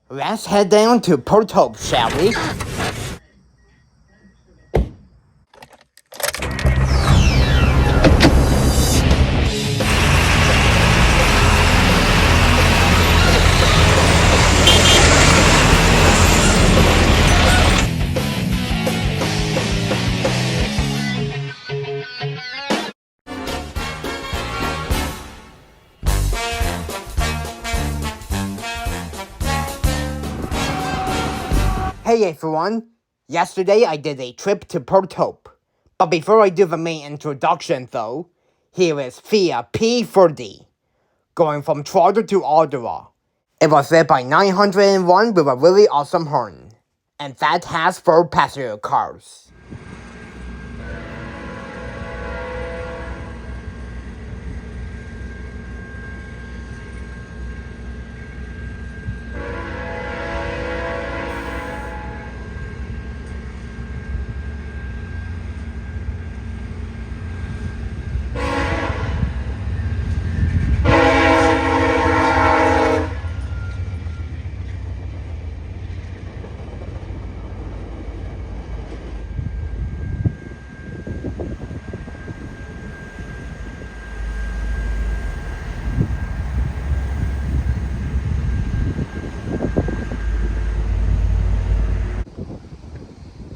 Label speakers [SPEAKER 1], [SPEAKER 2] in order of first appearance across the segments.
[SPEAKER 1] Let's head down to Port Hope, shall we? Hey everyone! Yesterday I did a trip to Port Hope. But before I do the main introduction though, here is via P40, going from Toronto to Ottawa. It was led by 901 with a really awesome horn. And that has 4 passenger cars.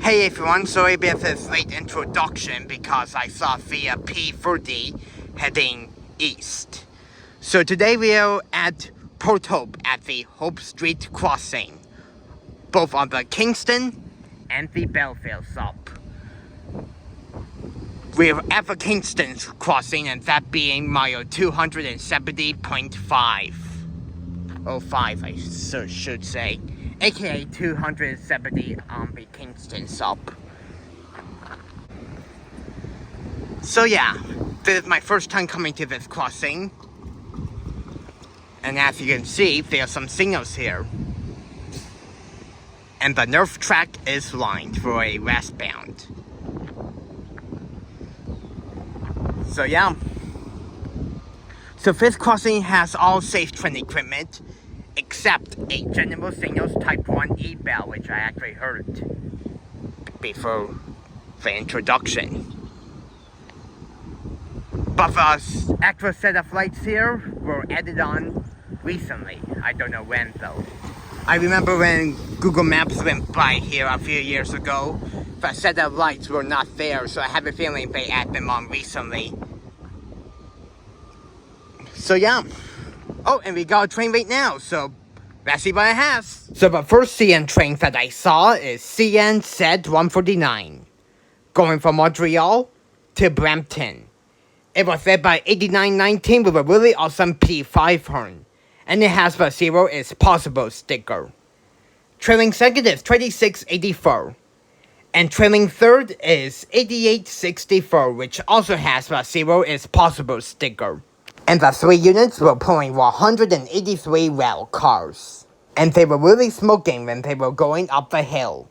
[SPEAKER 1] Hey everyone, sorry about this late introduction because I saw via P40 heading east. So today we are at Port Hope at the Hope Street crossing, both on the Kingston and the Belleville stop. We're at the Kingston crossing, and that being mile 270.5. Oh, 5 I should say. aka 270 on the Kingston stop. So yeah, this is my first time coming to this crossing. And as you can see, there are some signals here. And the north track is lined for a westbound. So yeah. So this crossing has all safe train equipment, except a general signals type 1 E-bell, which I actually heard before the introduction. But the actual set of lights here were added on recently. I don't know when though. I remember when Google Maps went by here a few years ago, the set of lights were not there, so I have a feeling they added them on recently. So yeah. Oh, and we got a train right now, so let's see what it has. So the first CN train that I saw is CN Z100, going from Montreal to Brampton. It was led by 8919 with a really awesome P5 horn, and it has the 0 is possible sticker. Trailing second is 2684, and trailing third is 8864, which also has the 0 is possible sticker. And the 3 units were pulling 183 rail cars. And they were really smoking when they were going up the hill.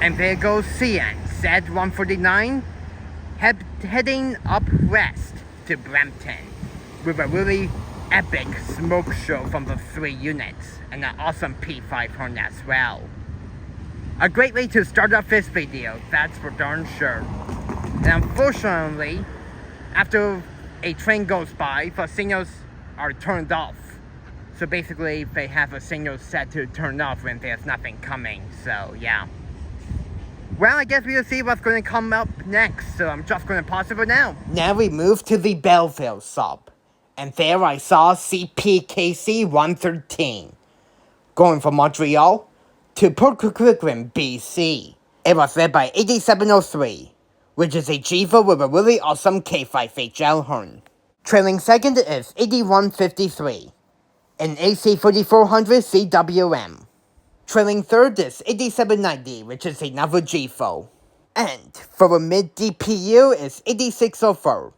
[SPEAKER 1] And there goes CN Z149 heading up west to Brampton with a really epic smoke show from the 3 units and an awesome P5 horn as well. A great way to start off this video, that's for darn sure. And unfortunately, after a train goes by, the signals are turned off. So basically, they have a signal set to turn off when there's nothing coming, so yeah. Well, I guess we'll see what's going to come up next, so I'm just going to pause it for now. Now we move to the Belleville sub, and there I saw CPKC 113, going from Montreal to Port Coquitlam, BC. It was led by 8703, which is a GEVO with a really awesome K5HL horn. Trailing second is 8153, an AC4400 CWM. Trailing third is 8790, which is another GEVO. And for a mid DPU is 8604,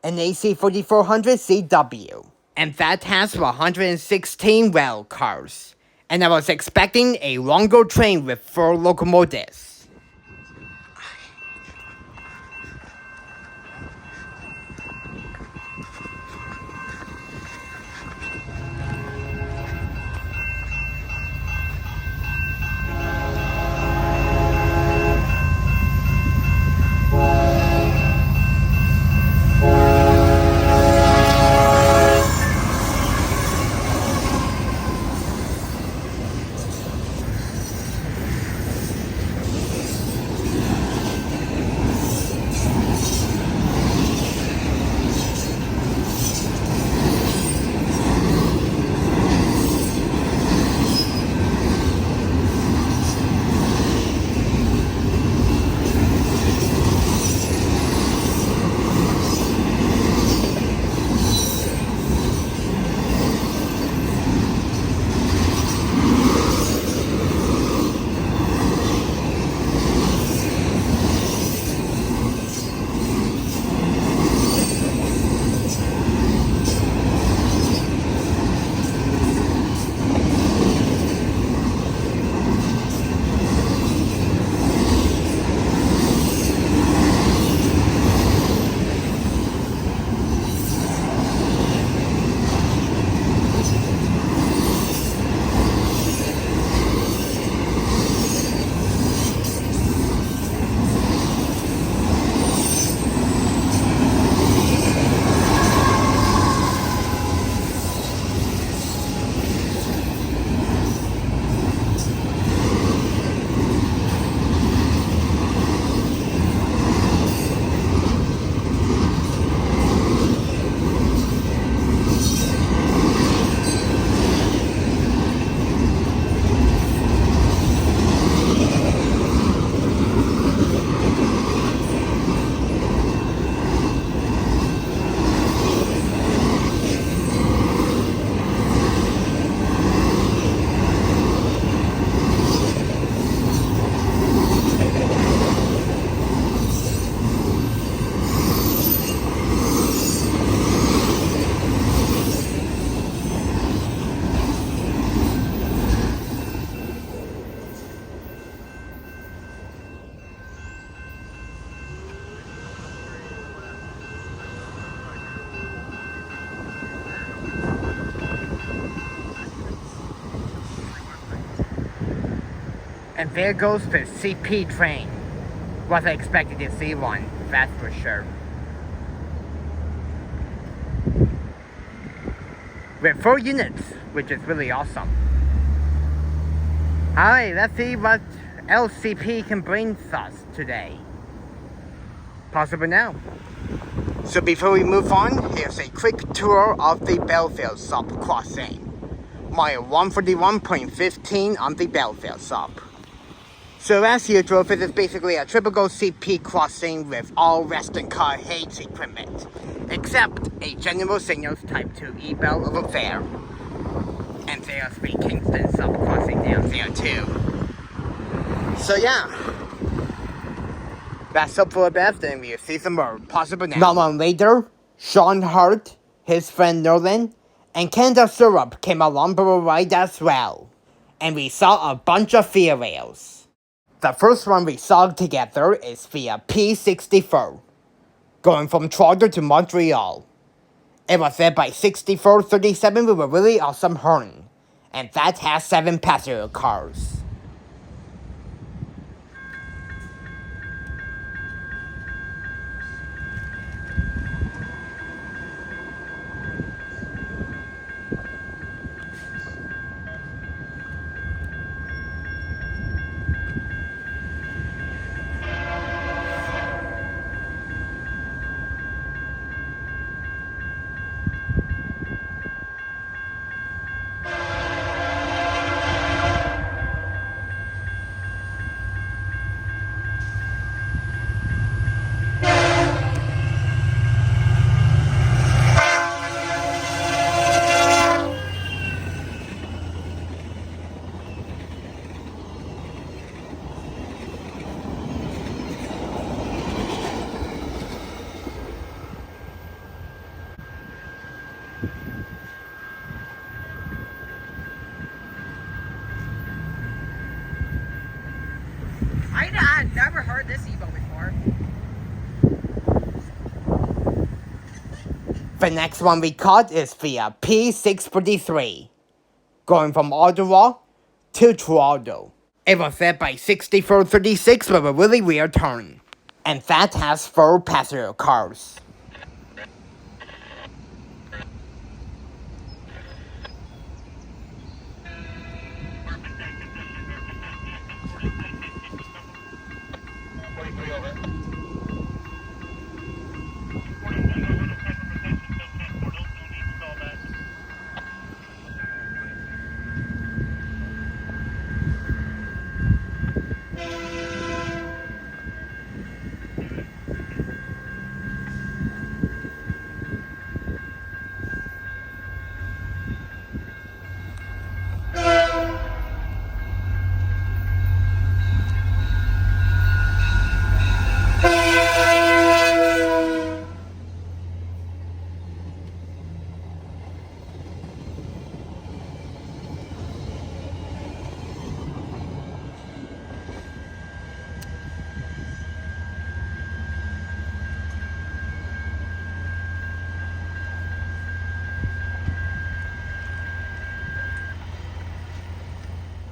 [SPEAKER 1] an AC4400 CW. And that has 116 rail cars. And I was expecting a longer train with 4 locomotives. And there goes the CP train. Wasn't expecting to see one, that's for sure. With 4 units, which is really awesome. Alright, let's see what else CP can bring us today. Possible now. So before we move on, here's a quick tour of the Belleville sub crossing. Mile 141.15 on the Belleville sub. So as usual, this is basically a typical CP crossing with all rest and car haze equipment, except a General Signals Type 2 E-Bell over there. And there's the Kingston sub crossing down there too. So yeah, that's up for the best, and we'll see some more possible now. Not long later, Sean Hart, his friend Nolan, and Canada Syrup came along for a ride as well. And we saw a bunch of fear rails. The first one we saw together is via P64, going from Toronto to Montreal. It was led by 6437 with a really awesome horn, and that has 7 passenger cars.
[SPEAKER 2] I'd never heard this Evo before.
[SPEAKER 1] The next one we caught is via P643, going from Ottawa to Toronto. It was led by 6436 with a really weird turn, and that has 4 passenger cars.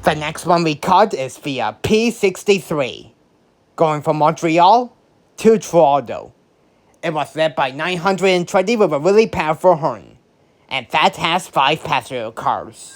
[SPEAKER 1] The next one we caught is via P63, going from Montreal to Toronto. It was led by 920 with a really powerful horn, and that has 5 passenger cars.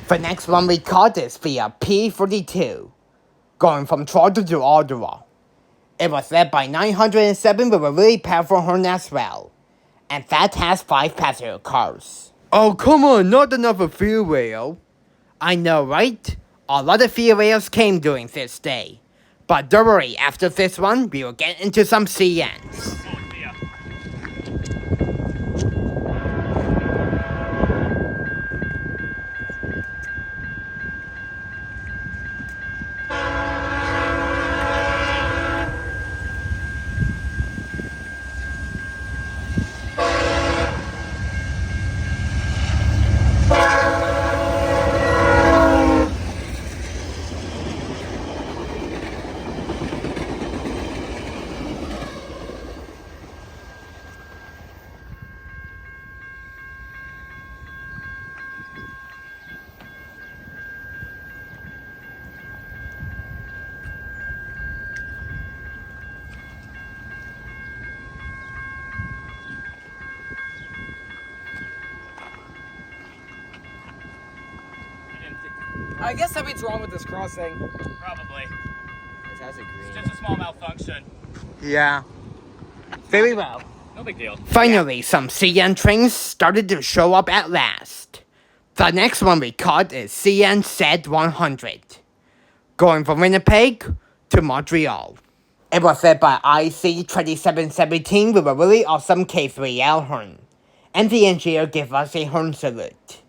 [SPEAKER 1] The next one we caught is via P42, going from Toronto to Ottawa. It was led by 907 with a really powerful horn as well, and that has 5 passenger cars. Oh come on, not another fuel rail. I know, right? A lot of fuel rails came during this day. But don't worry, after this one, we will get into some CNs.
[SPEAKER 3] I guess something's wrong with this crossing.
[SPEAKER 4] Probably.
[SPEAKER 3] It has a green.
[SPEAKER 4] It's just a small malfunction.
[SPEAKER 1] Yeah. Very well.
[SPEAKER 4] No big deal.
[SPEAKER 1] Finally, some CN trains started to show up at last. The next one we caught is CN Z100, going from Winnipeg to Montreal. It was led by IC 2717 with a really awesome K3L horn, and the engineer gave us a horn salute.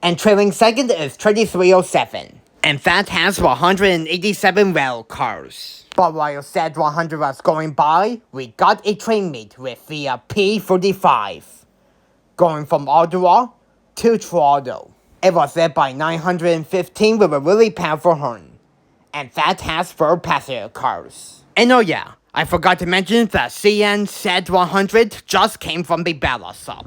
[SPEAKER 1] And trailing second is 2307, and that has 187 rail cars. But while Z100 was going by, we got a train meet with the P45, going from Ottawa to Toronto. It was led by 915 with a really powerful horn, and that has 4 passenger cars. And oh yeah, I forgot to mention that CN Z100 just came from the Belleville sub.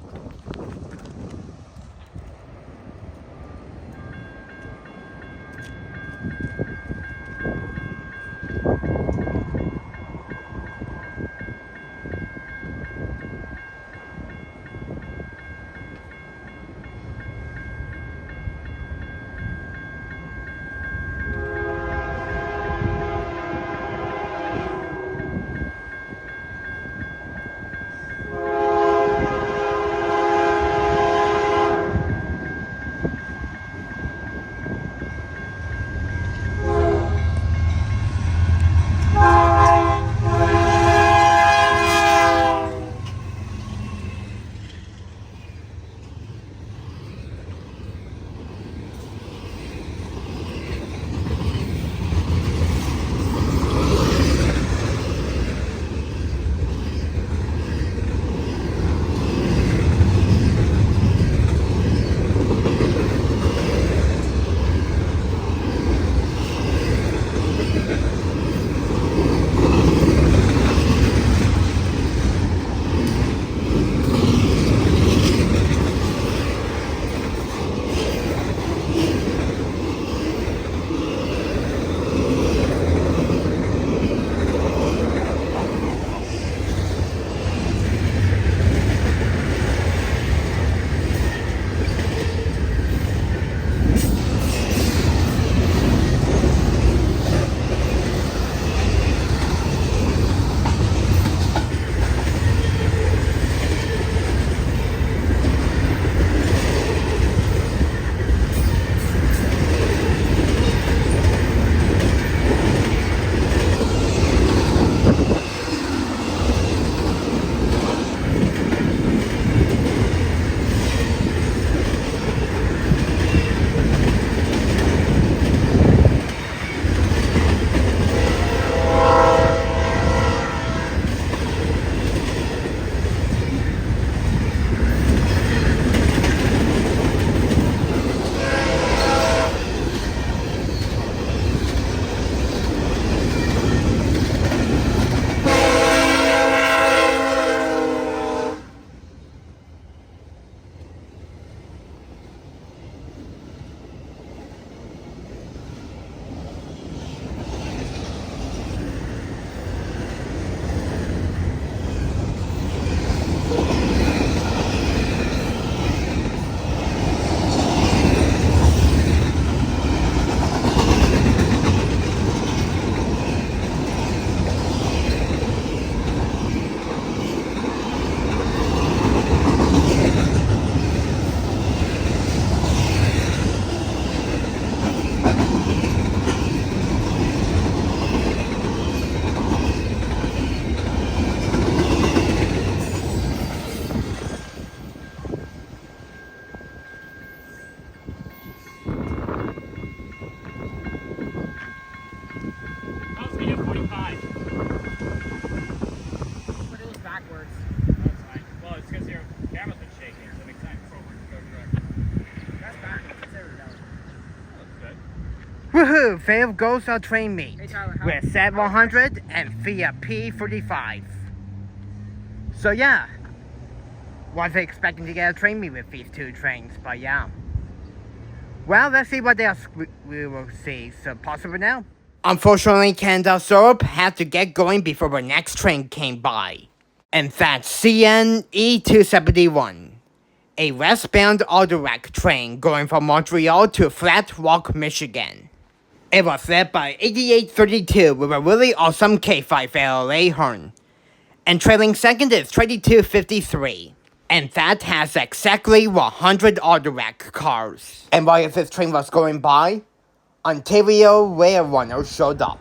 [SPEAKER 1] Woohoo! Fail goes our train meet with Z100 and Fiat P45. So yeah, wasn't expecting to get a train meet with these two trains, but yeah. Well, let's see what else we will see. So possible now. Unfortunately, Canada Syrup had to get going before the next train came by. And that's CN E271. a westbound Autorack train going from Montreal to Flat Rock, Michigan. It was led by 8832 with a really awesome K5 LLA horn. And trailing second is 2253. And that has exactly 100 Autorack cars. And while this train was going by, Ontario Rail Runners showed up.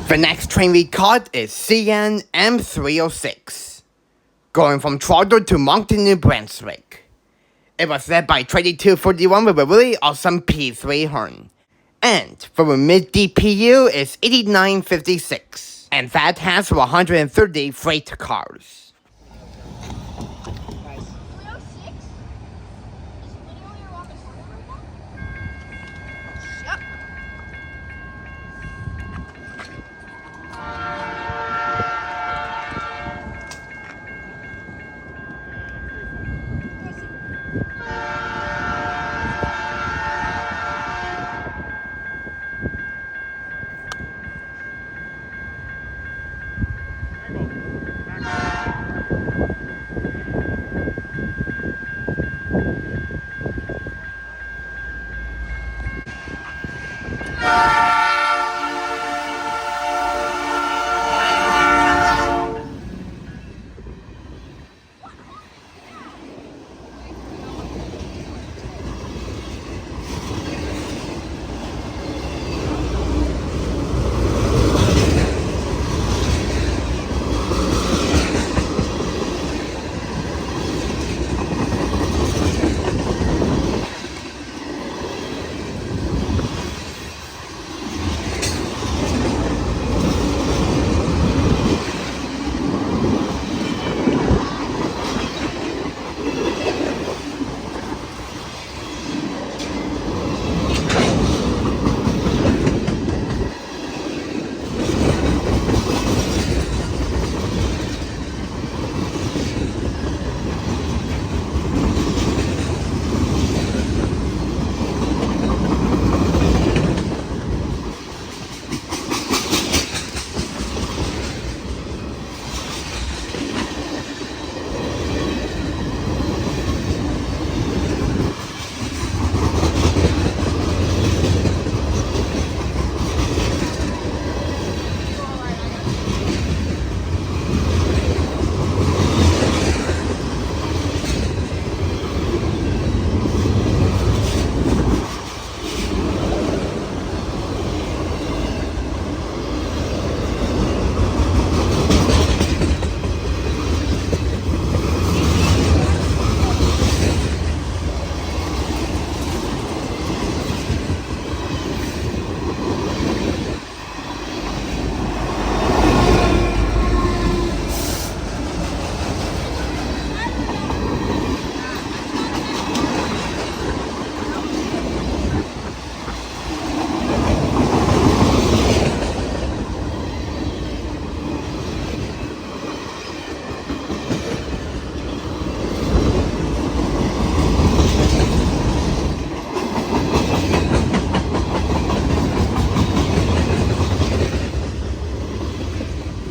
[SPEAKER 1] The next train we caught is CN M306, going from Toronto to Moncton, New Brunswick. It was led by 2241 with a really awesome P3 horn. And for a mid DPU is 8956, and that has 130 freight cars.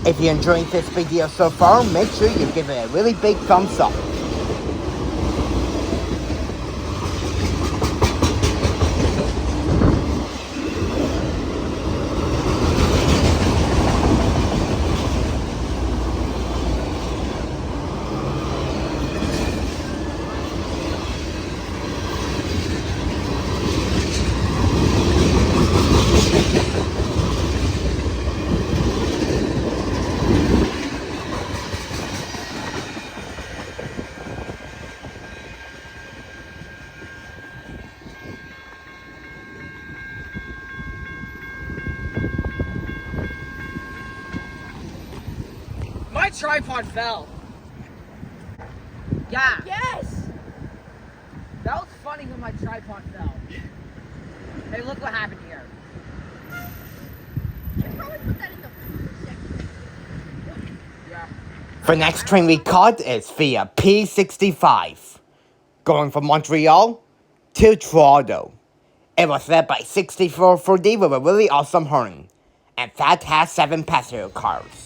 [SPEAKER 1] If you're enjoying this video so far, make sure you give it a really big thumbs up.
[SPEAKER 2] My tripod fell. Yeah.
[SPEAKER 5] Yes!
[SPEAKER 2] That was funny when my tripod fell. Hey, look what happened here.
[SPEAKER 5] You should probably put that in the section.
[SPEAKER 2] Yeah.
[SPEAKER 1] The next train we caught is via P65, going from Montreal to Toronto. It was led by 6440 with a really awesome horn, and that has 7 passenger cars.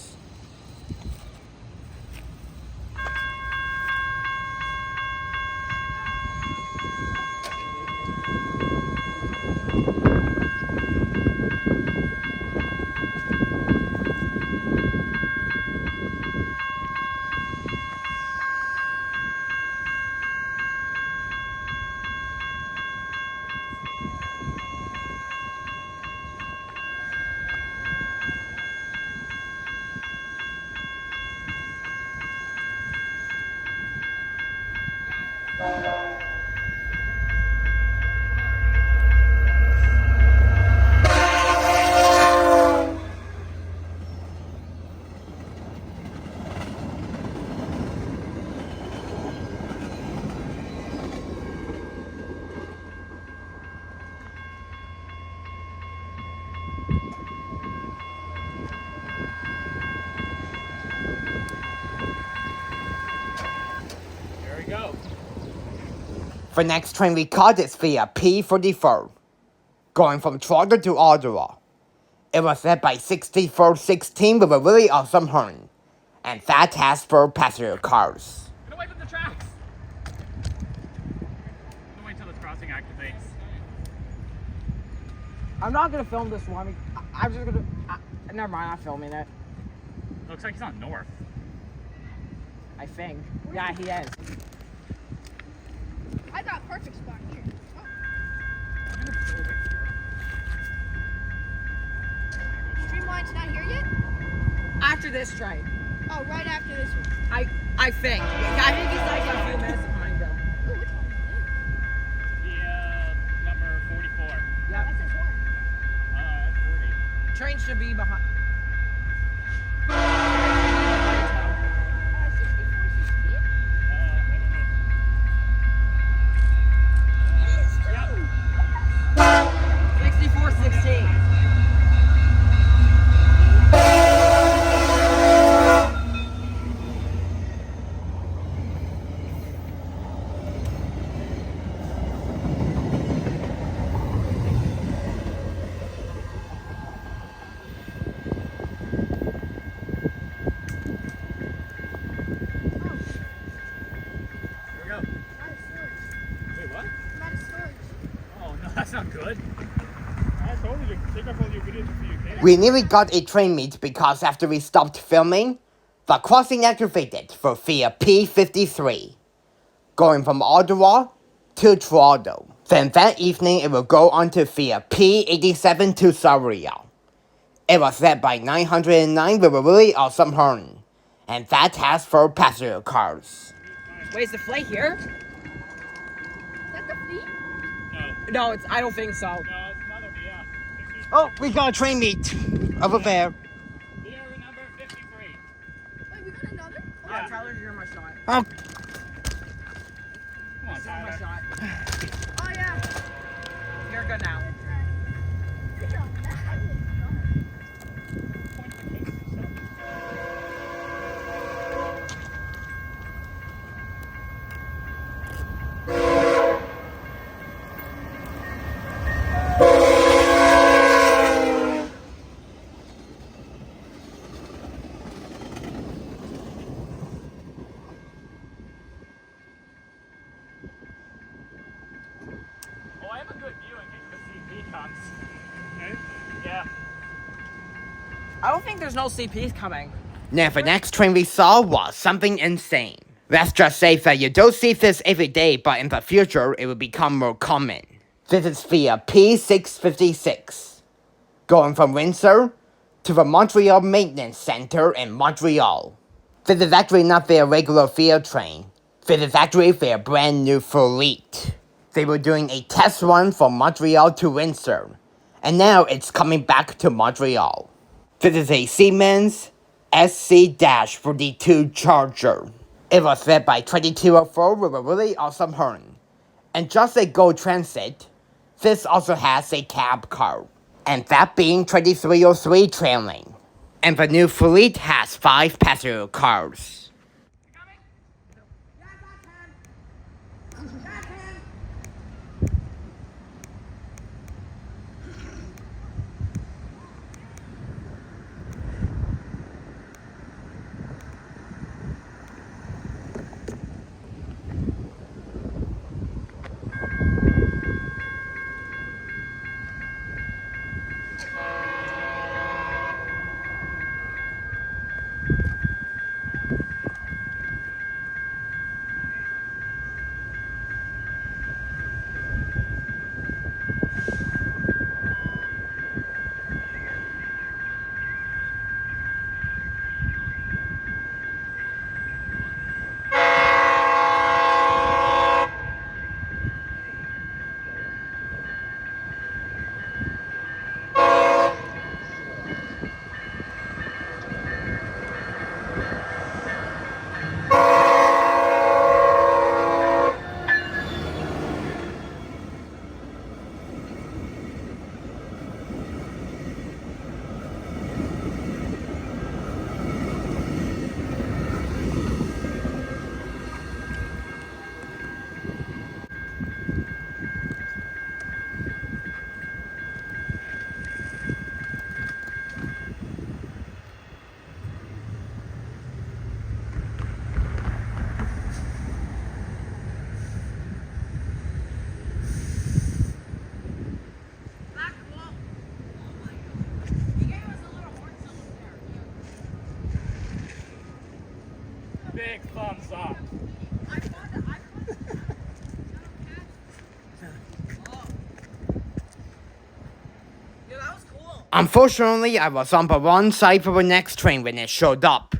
[SPEAKER 4] Here we go.
[SPEAKER 1] The next train we caught is via P44, going from Toronto to Ottawa. It was led by 6416 with a really awesome horn, and that has 4 passenger cars.
[SPEAKER 4] Get away from the tracks. Gonna wait till this crossing activates.
[SPEAKER 2] I'm not gonna film this one. I'm just gonna. Never mind, I'm filming it.
[SPEAKER 4] Looks like he's on north.
[SPEAKER 2] I think. Yeah, he is.
[SPEAKER 5] I got a perfect spot here. Oh, Streamline's not here yet?
[SPEAKER 2] After this train.
[SPEAKER 5] Oh, right after this one.
[SPEAKER 2] I think. I think he's like a few minutes behind them.
[SPEAKER 5] Ooh, which one?
[SPEAKER 4] The number 44.
[SPEAKER 2] Yep.
[SPEAKER 5] That says one.
[SPEAKER 4] That's 40.
[SPEAKER 2] Train should be behind. 6416.
[SPEAKER 4] Here we go.
[SPEAKER 5] Out of storage.
[SPEAKER 4] Wait, what?
[SPEAKER 5] I'm out of storage.
[SPEAKER 4] Oh, no, that's not good. I told you to take off all your videos before you came.
[SPEAKER 1] We nearly got a train meet because after we stopped filming, the crossing activated for via P53, going from Ottawa to Toronto. Then that evening it will go on to via P87 to Montreal. It was led by 909 with a really awesome horn, and that has 4 passenger cars.
[SPEAKER 2] Wait, is the flight here?
[SPEAKER 5] Is that the fleet?
[SPEAKER 4] No.
[SPEAKER 2] No, it's. I don't think so.
[SPEAKER 4] No, it's another, yeah. 50.
[SPEAKER 1] Oh, we got a train meet over there.
[SPEAKER 4] Here, number 53.
[SPEAKER 5] Wait, we got another? Oh,
[SPEAKER 2] Yeah, Tyler, you're my shot.
[SPEAKER 1] Oh,
[SPEAKER 4] Come on,
[SPEAKER 2] This is my
[SPEAKER 4] Tyler.
[SPEAKER 2] shot.
[SPEAKER 5] oh yeah.
[SPEAKER 2] You're good now.
[SPEAKER 5] That's right. Good job.
[SPEAKER 4] Point the case yourself. chance. Okay? Yeah.
[SPEAKER 2] I don't think there's no CPs coming.
[SPEAKER 1] Now the next train we saw was something insane. Let's just say that you don't see this every day, but in the future it will become more common. This is the P656, going from Windsor to the Montreal Maintenance Center in Montreal. This is actually not their regular field train. This is actually their brand new fleet. They were doing a test run from Montreal to Windsor, and now it's coming back to Montreal. This is a Siemens SC-42 Charger. It was led by 2204 with a really awesome horn. And just like Go Transit, this also has a cab car, and that being 2303 trailing. And the new fleet has 5 passenger cars.
[SPEAKER 4] Big thumbs up.
[SPEAKER 1] Unfortunately, I was on the wrong side for the next train when it showed up,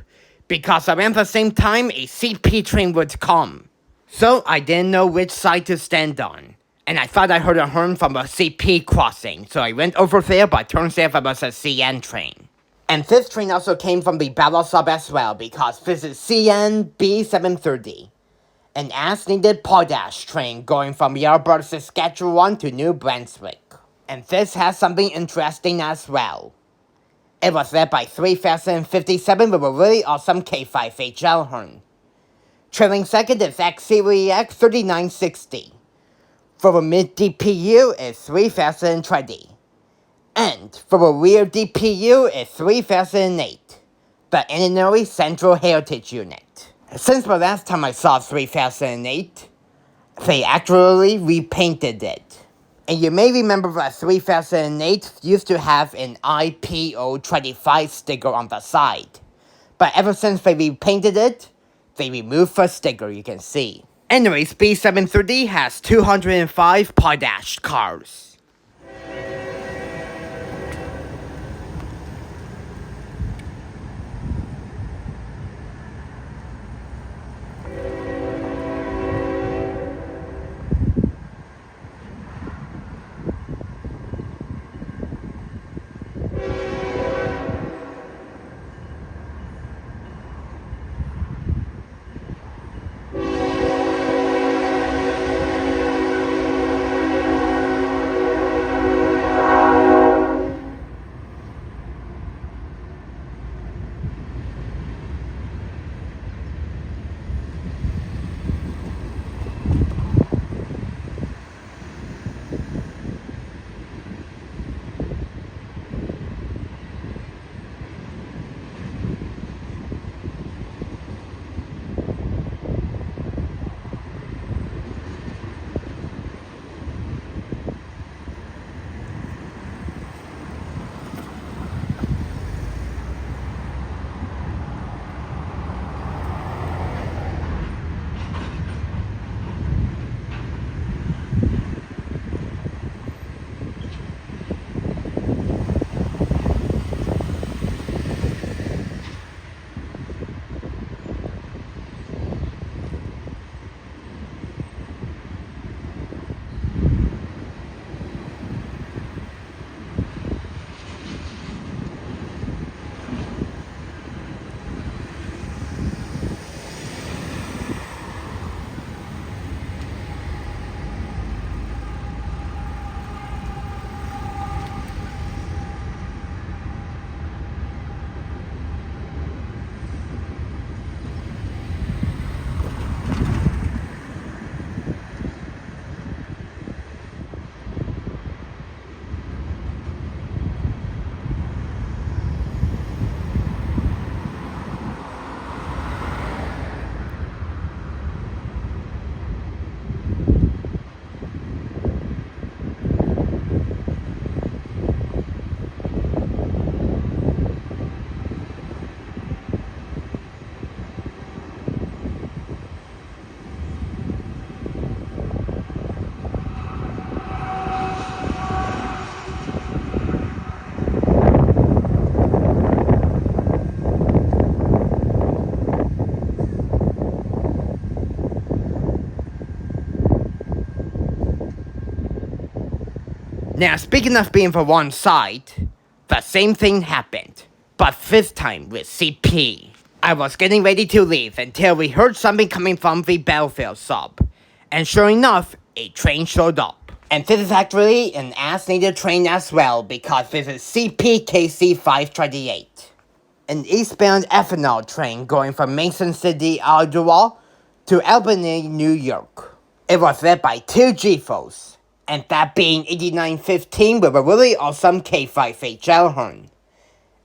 [SPEAKER 1] because around the same time a CP train would come. So I didn't know which side to stand on, and I thought I heard a horn from a CP crossing, so I went over there, but turns out it was a CN train. And this train also came from the Battle Sub as well, because this is CN B730, an as-needed Potash train going from Yarborough, Saskatchewan to New Brunswick. And this has something interesting as well. It was led by 3057 with a really awesome K5HL horn. Trailing second is CREX 3960. For the mid DPU is 3020. And for the rear DPU is 3008. The Illinois Central Heritage Unit. Since the last time I saw 3008, they actually repainted it. And you may remember that 3008 used to have an IPO25 sticker on the side. But ever since they repainted it, they removed the sticker, you can see. Anyways, B730 has 205 Potash cars. Now, speaking of being for one side, the same thing happened, but this time with CP. I was getting ready to leave until we heard something coming from the Belleville sub, and sure enough, a train showed up. And this is actually an as-needed train as well, because this is CPKC 538. An eastbound ethanol train going from Mason City, Ottawa to Albany, New York. It was led by two GEVOS, and that being 8915 with a really awesome K5HL horn.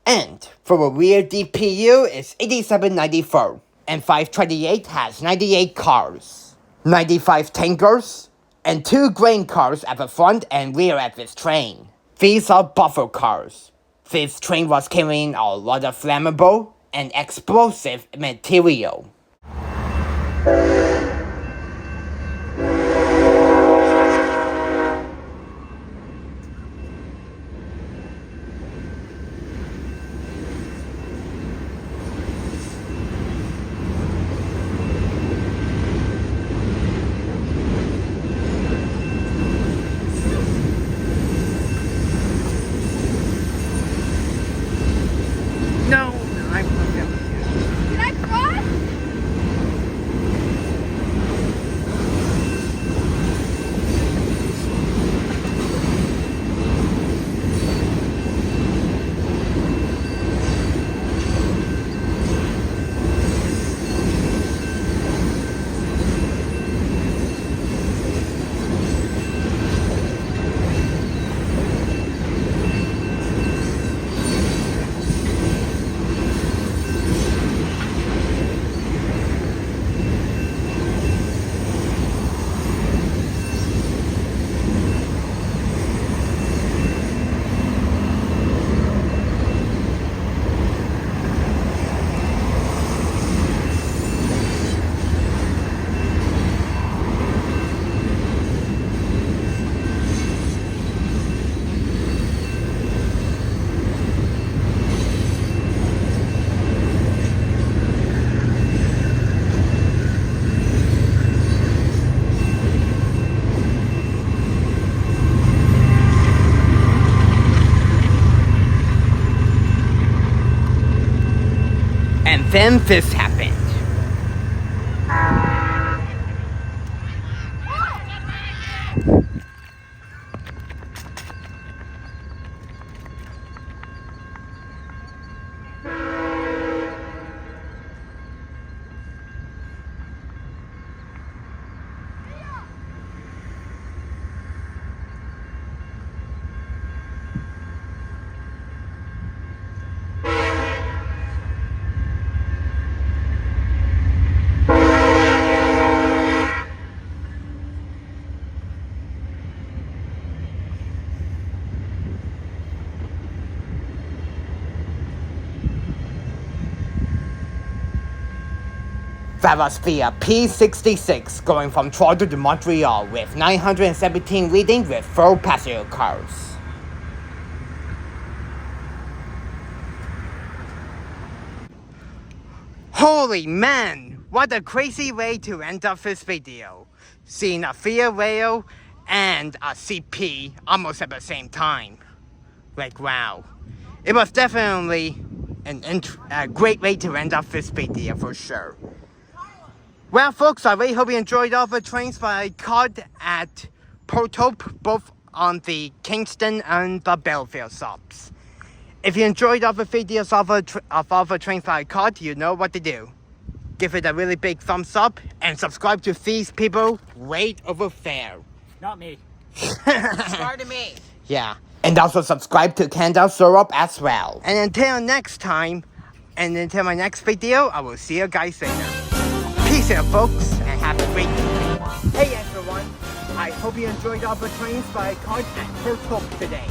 [SPEAKER 1] And for a rear DPU is 8794, and 528 has 98 cars, 95 tankers, and 2 grain cars at the front and rear of this train. These are buffer cars. This train was carrying a lot of flammable and explosive material.
[SPEAKER 2] No, I'm
[SPEAKER 5] Did I cross?
[SPEAKER 1] And then this happened. That was via P66 going from Toronto to Montreal with 917 reading with 4 passenger cars. Holy man, what a crazy way to end up this video. Seeing a Via Rail and a CP almost at the same time. Like wow. It was definitely a great way to end up this video for sure. Well folks, I really hope you enjoyed all the trains that I caught at Protope, both on the Kingston and the Belleville stops. If you enjoyed all the videos of all the trains that I caught, you know what to do. Give it a really big thumbs up and subscribe to these people right over there.
[SPEAKER 4] Not me.
[SPEAKER 2] Subscribe to me.
[SPEAKER 1] Yeah, and also subscribe to Canada Syrup as well. And until next time, and until my next video, I will see you guys later. Peace out, folks, and have a great day. Hey everyone, I hope you enjoyed all the trains that I caught at Protope today.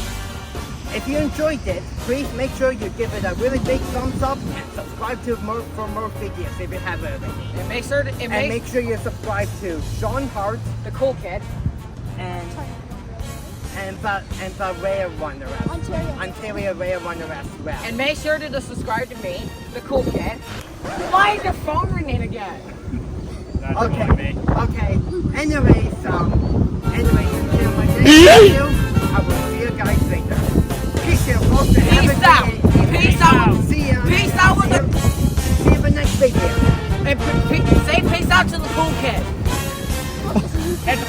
[SPEAKER 1] If you enjoyed it, please make sure you give it a really big thumbs up and subscribe to for more videos if you haven't already.
[SPEAKER 2] And make sure to
[SPEAKER 1] make sure you subscribe to Sean Hart
[SPEAKER 2] the cool kid.
[SPEAKER 1] and the rare one Ontario rare one as well.
[SPEAKER 2] And make sure to subscribe to me, the cool kid. Why is your phone ringing again?
[SPEAKER 4] That's
[SPEAKER 1] Okay.
[SPEAKER 4] on me.
[SPEAKER 1] Okay. Anyways, until my next video, I will see
[SPEAKER 2] Peace out. Peace out.
[SPEAKER 1] See ya.
[SPEAKER 2] Peace out with the.
[SPEAKER 1] See you in the next video.
[SPEAKER 2] And say peace out to the cool kid.
[SPEAKER 4] And